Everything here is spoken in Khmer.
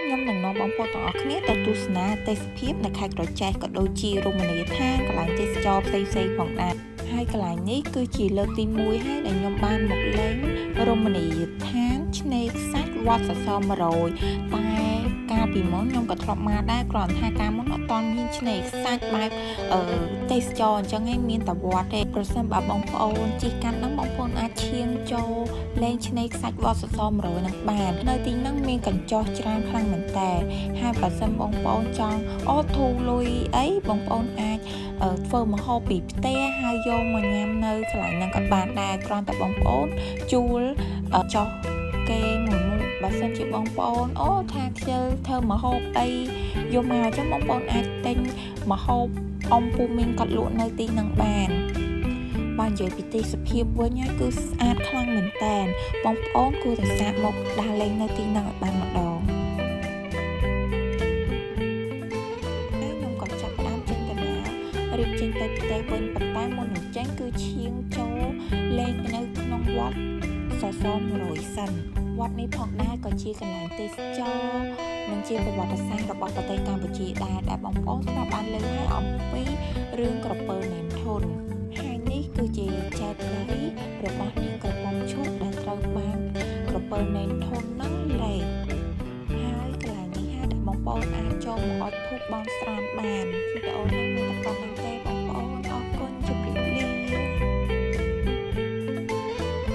ខ្ញុំនឹងនាំបងប្អូនទាំងអស់គ្នាទៅទស្សនាទេសភាពនៅខេត្តក្រចេះក៏ដូចជារមណីយដ្ឋានកន្លែងទេសចរផ្សេងៗផងដែរហើយកន្លែងនេះគឺជាលើកទី1ហើយដែលខ្ញុំបានមកលេងរមណីយដ្ឋានឆ្នេរខ្សាច់វត្តសសរ100តែកាលពីមុនខ្ញុំក៏ធ្លាប់មកដែរគ្រាន់ថាកាលមុនអត់ទាន់មានឆ្នេរខ្សាច់បែបទេសចរអញ្ចឹងឯងមានតែវត្តទេប្រសិនបើបងប្អូនជិះកាន់នឹងបងប្អូនអាចឈានចូលលេងឆ្នេរខ្សាច់វត្តសសរ100នឹងបាននៅទីហ្នឹងមានកញ្ចុះច្រើនខ្លាំងមែនតើហើយបើសិនបងប្អូនចង់ធូរលុយអីបងប្អូនអាចធ្វើម្ហូបពីផ្ទះហើយយកមកញ៉ាំនៅកន្លែងហ្នឹងក៏បានដែរគ្រាន់តែបងប្អូនជួលចុះគេមួយមុខបើសិនជាបងប្អូនថាខ្ជិលធ្វើម្ហូបអីយកមកអញ្ចឹងបងប្អូនអាចទិញម្ហូបអ៊ំពូមីងគាត់លក់នៅទីហ្នឹងបានបើនិយាយពីទេសភាពវិញគឺស្អាតខ្លាំងមែនតើបងប្អូនគួរតែសាកមកដើរលេងនៅទីហ្នឹងឲ្យបានម្ដងខ្ញុំក៏ចាប់ផ្ដើមចេញទៅរៀបចេញទៅផ្ទះវិញប៉ុន្តែមុននឹងចេញគឺឈៀងចូលលេងនៅក្នុងវត្តសសរ100សិនវត្តនេះផងដែរក៏ជាកន្លែងទេសចរនិងជាប្រវត្តិសាស្ត្ររបស់ប្រទេសកម្ពុជាដែរដែលបងប្អូនធ្លាប់បានលើកហើយអំពីរឿងក្រពើនេនធនហើយនេះគឺជាចេតនារបស់នាងក្រពំឈូកដែលត្រូវបានក្រពើនេនធននឹងលេងហើយកន្លែងនេះហើយដែលបងប្អូនអាចចូលមកអុជធូបបន់ស្រន់បានវីដេអូនេះមានតែប៉ុណ្្នឹងទេ